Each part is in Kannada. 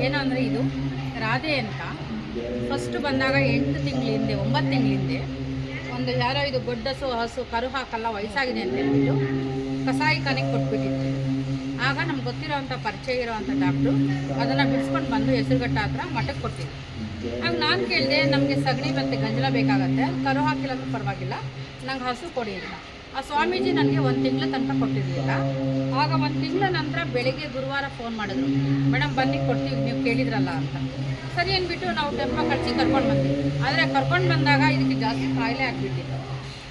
ಏನಂದರೆ ಇದು ರಾಧೆ ಅಂತ ಫಸ್ಟ್ ಬಂದಾಗ 8 ತಿಂಗಳ ಹಿಂದೆ 9 ತಿಂಗಳ ಹಿಂದೆ ಒಂದು ಯಾರೋ ಇದು ಗೊಡ್ಡಸು ಹಸು ಕರು ಹಾಕಲ್ಲ ವಯಸ್ಸಾಗಿದೆ ಅಂತ ಹೇಳ್ಬಿಟ್ಟು ಕಸಾಯಿಖಾನೆಗೆ ಕೊಟ್ಬಿಟ್ಟಿತ್ತು. ಆಗ ನಮ್ಗೆ ಗೊತ್ತಿರೋವಂಥ ಪರಿಚಯ ಇರೋವಂಥ ಡಾಕ್ಟ್ರು ಅದನ್ನು ಬಿಡಿಸ್ಕೊಂಡು ಬಂದು ಹೆಸರುಘಟ್ಟ ಹತ್ರ ಮಠಕ್ಕೆ ಕೊಟ್ಟಿದ್ರು. ಆಗ ನಾನು ಕೇಳಿದೆ, ನಮಗೆ ಸಗಣಿ ಮತ್ತು ಗಂಜಲ ಬೇಕಾಗತ್ತೆ, ಕರು ಹಾಕಿಲ್ಲ ಅಂದ್ರೂ ಪರವಾಗಿಲ್ಲ, ನಂಗೆ ಹಸು ಕೊಡಿ ಅಂತ. ಆ ಸ್ವಾಮೀಜಿ ನನಗೆ 1 ತಿಂಗಳ ತನಕ ಕೊಟ್ಟಿರಲಿಲ್ಲ. ಆಗ 1 ತಿಂಗಳ ನಂತರ ಬೆಳಿಗ್ಗೆ ಗುರುವಾರ ಫೋನ್ ಮಾಡಿದ್ರು, ಮೇಡಮ್ ಬನ್ನಿ ಕೊಡ್ತೀವಿ ನೀವು ಕೇಳಿದ್ರಲ್ಲ ಅಂತ. ಸರಿ ಅಂದ್ಬಿಟ್ಟು ನಾವು ಟೆಂಪೋ ಕಳಿಸಿ ಕರ್ಕೊಂಡು ಬಂದ್ವಿ. ಆದರೆ ಕರ್ಕೊಂಡು ಬಂದಾಗ ಇದಕ್ಕೆ ಜಾಸ್ತಿ ಕಾಯಿಲೆ ಆಗಿಬಿಟ್ಟಿತ್ತು.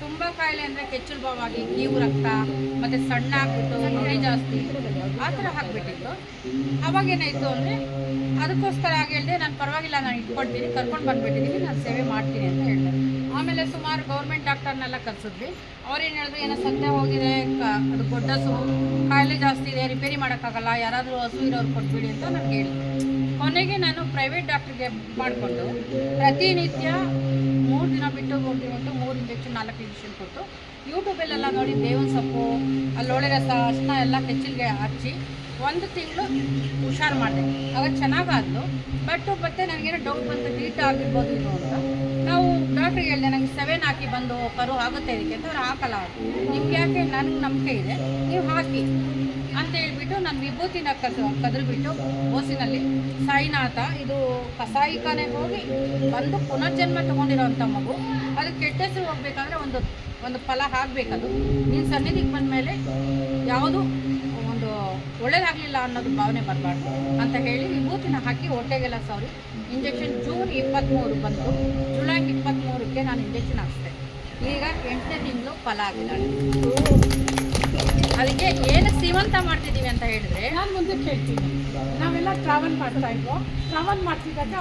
ತುಂಬ ಕಾಯಿಲೆ ಅಂದರೆ ಕೆಚ್ಚಲು ಬಾವಾಗಿ ಕೀವು ರಕ್ತ ಮತ್ತು ಸಣ್ಣ ಹಾಕ್ಬಿಟ್ಟು ಹೊಟ್ಟೆ ಜಾಸ್ತಿ ಆ ಥರ ಹಾಕ್ಬಿಟ್ಟಿತ್ತು. ಅವಾಗೇನಾಯಿತು ಅಂದರೆ ಅದಕ್ಕೋಸ್ಕರ ಹೇಳಿದೆ, ನಾನು ಪರವಾಗಿಲ್ಲ ನಾನು ಇಟ್ಕೊಳ್ತೀನಿ, ಕರ್ಕೊಂಡು ಬಂದುಬಿಟ್ಟಿದ್ದೀನಿ, ನಾನು ಸೇವೆ ಮಾಡ್ತೀನಿ ಅಂತ ಹೇಳಿದೆ. ಆಮೇಲೆ ಸುಮಾರು ಗೌರ್ಮೆಂಟ್ ಡಾಕ್ಟರ್ನೆಲ್ಲ ಕರೆಸಿದ್ವಿ. ಅವ್ರೇನು ಹೇಳಿದ್ರು, ಏನೋ ಸತ್ಯ ಹೋಗಿದೆ, ಅದು ಗೊಡ್ಡಸು ಕಾಯಿಲೆ ಜಾಸ್ತಿ ಇದೆ, ರಿಪೇರಿ ಮಾಡೋಕ್ಕಾಗಲ್ಲ, ಯಾರಾದರೂ ಹಸು ಇರೋರು ಕೊಟ್ಬಿಡಿ ಅಂತ ನನಗೆ ಹೇಳಿದ್ರು. ಕೊನೆಗೆ ನಾನು ಪ್ರೈವೇಟ್ ಡಾಕ್ಟ್ರಿಗೆ ಮಾಡಿಕೊಂಡು ಪ್ರತಿನಿತ್ಯ 3 ದಿನ ಬಿಟ್ಟು 3 ದಿನ ಬಿಟ್ಟು 3 ಇಂಜೆಕ್ಷನ್ 4 ಇಂಜೆಕ್ಷನ್ ಕೊಟ್ಟು ಯೂಟ್ಯೂಬಲ್ಲೆಲ್ಲ ನೋಡಿ ಬೇವಿನ ಸೊಪ್ಪು ಅಲ್ಲೊಳ್ಳೆ ರಸ ಅರಿಶಿನ ಎಲ್ಲ ಕೆಚ್ಚಲಿಗೆ ಹಚ್ಚಿ 1 ತಿಂಗಳು ಹುಷಾರು ಮಾಡಿದೆ. ಆಗ ಚೆನ್ನಾಗಾದ್ಲು. ಮತ್ತೆ ನನಗೇನೋ ಡೌಟ್ ಬಂತು, ಹೀಟ್ ಆಗಿರ್ಬೋದು ಇದು ಅಂತ. ನಾವು ಡಾಕ್ಟ್ರಿಗೆ ಹೇಳಿದೆ, ನನಗೆ 7 ಹಾಕಿ ಬಂದು ಕರು ಆಗುತ್ತೆ ಇದಕ್ಕೆ ಅಂತ. ಅವ್ರು ಹಾಕಲ್ಲ, ನಿಮ್ಗೆ ಯಾಕೆ, ನನಗೆ ನಂಬಿಕೆ ಇದೆ, ನೀವು ಹಾಕಿ ಅಂತ ಹೇಳ್ಬಿಟ್ಟು ನಾನು ವಿಭೂತಿನ ಕದ್ರುಬಿಟ್ಟು ಓಸಿನಲ್ಲಿ ಸಾಯಿನಾಥ ಇದು ಕಸಾಯಿಖಾನೆಗೆ ಹೋಗಿ ಬಂದು ಪುನರ್ಜನ್ಮ ತೊಗೊಂಡಿರೋವಂಥ ಮಗು, ಅದಕ್ಕೆ ಕೆಟ್ಟ ಹೆಸರು ಹೋಗ್ಬೇಕಾದ್ರೆ ಒಂದು ಫಲ ಆಗಬೇಕದು. ನೀನು ಸನ್ನಿಧಿಗೆ ಬಂದ ಮೇಲೆ ಯಾವುದು ಒಂದು ಒಳ್ಳೇದಾಗಲಿಲ್ಲ ಅನ್ನೋದು ಭಾವನೆ ಬರಬಾರ್ದು ಅಂತ ಹೇಳಿ ವಿಭೂತಿನ ಹಾಕಿ ಹೊಟ್ಟೆಗೆಲ್ಲ ಸವರಿ ಇಂಜೆಕ್ಷನ್ ಜೂನ್ 23 ಬಂತು. ಜುಲೈ 23ಕ್ಕೆ ನಾನು ಇಂಜೆಕ್ಷನ್ ಹಾಕ್ಸಿದೆ. ಈಗ 8ನೇ ತಿಂಗಳು ಫಲ ಆಗಿದ್ದಾಳೆ. ಅದಕ್ಕೆ ಏನು ಸೀಮಂತ ಮಾಡ್ತಿದ್ದೀವಿ ಅಂತ ಹೇಳಿದ್ರೆ, ನಾನು ಮುಂದೆ ಕೇಳ್ತೀನಿ. ನಾವೆಲ್ಲ ಟ್ರಾವೆಲ್ ಮಾಡ್ತಾ ಇದ್ವು. ಟ್ರಾವೆಲ್ ಮಾಡ್ತಿದ್ದಾಗ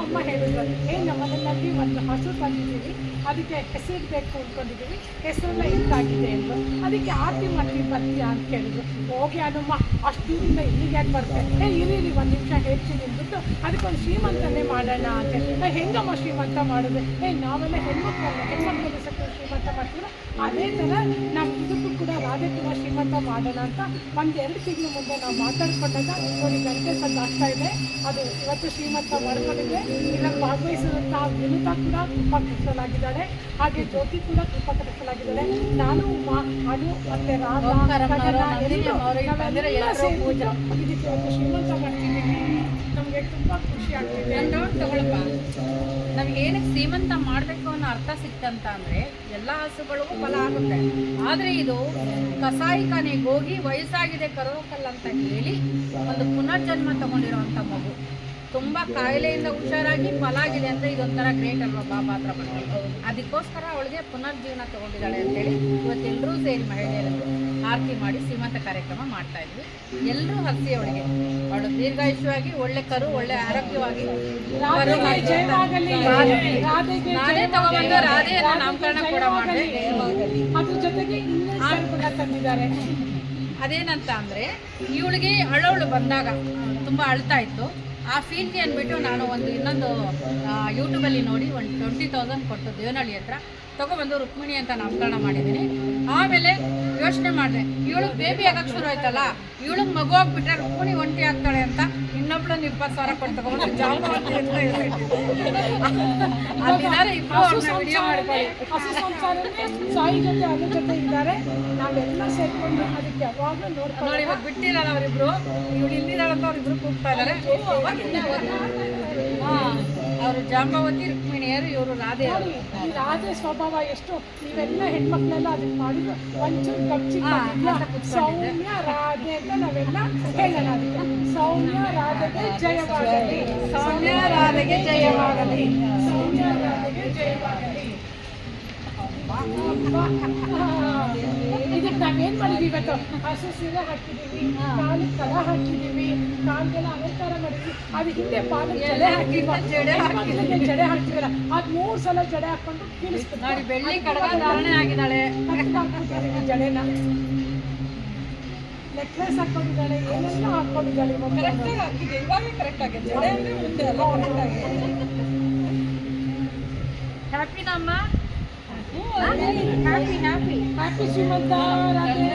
ಅಮ್ಮ ಹೇಳಿದ್ರು, ನಮ್ಮಲ್ಲಿ ಒಂದು ಹಸು ತಂದಿದ್ದೀವಿ, ಅದಕ್ಕೆ ಹೆಸರು ಬೇಕು ಅಂದ್ಕೊಂಡಿದ್ದೀವಿ, ಹೆಸರೆಲ್ಲ ಹಿಂಗಾಗಿದೆ ಅಂದರು. ಅದಕ್ಕೆ ಆರತಿ ಮಾಡ್ತೀವಿ ಬರ್ತೀಯಾ ಅಂತ ಕೇಳಿದ್ರು. ಹೋಗಿ ಹನುಮ ಅಷ್ಟು ದೂರಿಂದ ಇಲ್ಲಿಗೆ ಯಾಕೆ ಬರ್ತೇನೆ, ಇರಿ 1 ನಿಮಿಷ ಹೇಳ್ತೀನಿ ಅಂದ್ಬಿಟ್ಟು ಅದಕ್ಕೊಂದು ಶ್ರೀಮಂತನೇ ಮಾಡೋಣ ಅಂತ. ಹೆಂಗಮ್ಮ ಶ್ರೀಮಂತ ಮಾಡೋದು, ನಾವೆಲ್ಲ ಹೆಣ್ಮಕ್ಳು ಸಕ್ಕ ಶ್ರೀಮಂತ ಮಾಡ್ತೀವಿ. ಅದೇ ಥರ ನಾವು ಇದಕ್ಕೂ ಕೂಡ ರಾಧೆ ಕೂಡ ಶ್ರೀಮಂತ ಮಾಡೋಣ ಅಂತ 1-2 ತಿಂಗಳ ಮುಂದೆ ನಾವು ಮಾತಾಡ್ಕೊಂಡಾಗ ನೋಡಿ ಗಂಟೆ ಸದ್ದು ಆಗ್ತಾ ಇದೆ. ಅದು ಇವತ್ತು ಶ್ರೀಮಂತ ಮಾಡ್ಕೊಂಡಿದೆ. ಇದರಲ್ಲಿ ಭಾಗವಹಿಸಿದಂಥ ವಿನುತಾ ಕೂಡ ತುಂಬ ಕಷ್ಟಲಾಗಿದ್ದಾಳೆ, ಹಾಗೆ ಜ್ಯೋತಿ ಕೂಡ ತುಂಬ ಕಷ್ಟಲಾಗಿದ್ದಾಳೆ. ನಾನು ಅನು ಮತ್ತು ರಾಧಾ ನಾವೆಲ್ಲ ಸೇರಿ ಇದಕ್ಕೆ ಇವತ್ತು ಶ್ರೀಮಂತ ಮಾಡ್ತಿದ್ದೀವಿ. ನಮಗೆ ತುಂಬ ಖುಷಿ ಆಗ್ತಿದೆ. ತಗೊಳಪ್ಪ, ನಮ್ಗೆ ಏನಕ್ಕೆ ಶ್ರೀಮಂತ ಮಾಡಬೇಕು ಅನ್ನೋ ಅರ್ಥ ಸಿಕ್ತಂತ ಅಂದರೆ ಎಲ್ಲ ಹಸುಗಳಿಗೂ ಫಲ ಆಗುತ್ತೆ. ಆದರೆ ಇದು ಕಸಾಯಿಖಾನೆಗೆ ಹೋಗಿ ವಯಸ್ಸಾಗಿದೆ ಕರೋಕಲ್ಲ ಅಂತ ಹೇಳಿ ಒಂದು ಪುನರ್ಜನ್ಮ ತಗೊಂಡಿರೋವಂಥ ಮಗು, ತುಂಬ ಕಾಯಿಲೆಯಿಂದ ಹುಷಾರಾಗಿ ಫಲ ಆಗಿದೆ ಅಂದರೆ ಇದೊಂಥರ ಗ್ರೇಟ್ ಅಲ್ವಾ ಬಾಬಾ ಹತ್ರ ಬಂದು. ಅದಕ್ಕೋಸ್ಕರ ಅವಳಿಗೆ ಪುನರ್ಜೀವನ ತೊಗೊಂಡಿದ್ದಾಳೆ ಅಂತೇಳಿ ಇವತ್ತೆಲ್ಲರೂ ಸೇರಿ ಮಹಿಳೆಯರನ್ನು ಆರತಿ ಮಾಡಿ ಶ್ರೀಮಂತ ಕಾರ್ಯಕ್ರಮ ಮಾಡ್ತಾ ಇದ್ವಿ. ಎಲ್ಲರೂ ಹರಿಸಿ ಅವಳಿಗೆ, ಅವಳು ದೀರ್ಘಾಯುಷ್ಯವಾಗಿ ಒಳ್ಳೆ ಕರು ಒಳ್ಳೆ ಆರೋಗ್ಯವಾಗಿ ನಾನೇ ತಗೊಂಡು ರಾಧೆಯನ್ನು ನಾಮಕರಣ ಕೂಡ ಮಾಡಿದೆ. ಅದ್ರ ಜೊತೆಗೆ ತಂದಿದ್ದಾರೆ. ಅದೇನಂತ ಅಂದರೆ ಇವಳಿಗೆ ಅಳವಳು ಬಂದಾಗ ತುಂಬ ಅಳ್ತಾ ಇತ್ತು. ಆ ಫೀಲ್ಗೆ ಅಂದ್ಬಿಟ್ಟು ನಾನು ಇನ್ನೊಂದು ಯೂಟ್ಯೂಬಲ್ಲಿ ನೋಡಿ ಒಂದು 20,000 ಕೊಟ್ಟು ದೇವನಹಳ್ಳಿ ಹತ್ರ ತೊಗೊಬಂದು ರುಕ್ಮಿಣಿ ಅಂತ ನಾಮಕರಣ ಮಾಡಿದ್ದೀನಿ. ಆಮೇಲೆ ಯೋಚನೆ ಮಾಡಿದೆ, ಇವಳಿಗೆ ಬೇಬಿ ಆಗಕ್ಕೆ ಶುರು ಆಯ್ತಲ್ಲ, ಇವಳಿಗೆ ಮಗು ಆಗಿಬಿಟ್ರೆ ರುಕ್ಮಿಣಿ ಒಂಟಿ ಆಗ್ತಾಳೆ ಅಂತ ಇನ್ನೊಬ್ಳನ್ನ 20,000 ಕೊಟ್ಟು ತೊಗೊಬಂದು ಜಾಲ್ಮಾತಿ ಅಂತ ಅಲ್ಲಿದ್ದಾರೆ. ಇಬ್ಬರು ವಿಡಿಯೋ ಮಾಡ್ಕೊಳ್ಳಿ. ಹಸು ಸಂಸಾರಕ್ಕೆ ಸಾಯಿ ಜೊತೆ ಅದ್ರ ಜೊತೆ ಇದ್ದಾರೆ. ನಾವೆಲ್ಲ ಸೇರ್ಕೊಂಡು ಅದಕ್ಕೆ ಯಾವಾಗಲೂ ನೋಡಿ. ಇವಾಗ ಬಿಟ್ಟಿರಲ್ಲ ಅವರಿಬ್ರು, ಇವಳು ಇಲ್ಲಿದ್ದಾಳಂತ ಅವರಿಬ್ರು ಕೂಗ್ತಾ ಇದ್ದಾರೆ. ಅವರು ಜಾಂಬವತಿ ರುಕ್ಮಿಣಿಯರು, ಇವರು ರಾಧೆ. ಈ ರಾಧೆ ಸ್ವಭಾವ ಎಷ್ಟು, ನೀವೆಲ್ಲ ಹೆಣ್ಮಕ್ಳೆಲ್ಲ ಅದಕ್ಕೆ ಮಾಡಿದ್ರು ಒಂಚೂರು ಕಚ್ಚಿ ಸೌಮ್ಯ ರಾಧೆ ಅಂತ ನಾವೆಲ್ಲ ಹೇಳೋಣ. ಅದಕ್ಕೆ ಸೌಮ್ಯ ರಾಧೆಗೆ ಜಯವಾಗಲಿ, ಸೌಮ್ಯ ರಾಧೆಗೆ ಜಯವಾಗಲಿ, ಸೌಮ್ಯ ರಾಧೆಗೆ ಜಯವಾಗಲಿ. ಇದಕ್ಕೆ ನಾವೇನು ಮಾಡಿದ್ದೀವಿ ಇವತ್ತು, ಹಸು ಸೀರೆ ಹಾಕಿದ್ದೀವಿ, ಕಾಲು ಕಲ ಹಾಕಿದ್ದೀವಿ, ಕಾಲ್ಗೆಲ್ಲ ಅಲಂಕಾರ ಮಾಡಿದ್ವಿ. ಅದು ಹಿಂದೆ ಪಾಲಕ್ಕೆ ಜಡೆ ಹಾಕಿದ್ವಿ, ಜಡೆ ಹಾಕ್ತೀವಲ್ಲ ಅದು 3 ಸಲ ಜಡೆ ಹಾಕ್ಕೊಂಡು ಕೀಳಿಸ್ತೀವಿ ನೋಡಿ. ಬೆಳ್ಳಿ ಕಡಗ ಧಾರಣೆ ಆಗಿದ್ದಾಳೆ, ಹಾಕ್ಕೊಂಡಿದ್ದೀವಿ ಜಡೆನ, ನೆಕ್ಲೆಸ್ ಹಾಕ್ಕೊಂಡಿದ್ದಾಳೆ, ಏನೆಲ್ಲ ಹಾಕ್ಕೊಂಡಿದ್ದಾಳೆ. ಕರೆಕ್ಟಾಗಿ ಹಾಕಿದೆ, ಇವಾಗ ಕರೆಕ್ಟ್ ಆಗಿದೆ. ಜಡೆ ಅಂದರೆ ಮುಂದೆ ಅಲ್ಲ, ಕರೆಕ್ಟ್ ಆಗಿದೆ. ಹ್ಯಾಪಿನಮ್ಮ, ಹ್ಯಾಪಿ ಹ್ಯಾಪಿ ಹ್ಯಾಪಿ ಶ್ರೀಮಂತ ರಾಧೆ.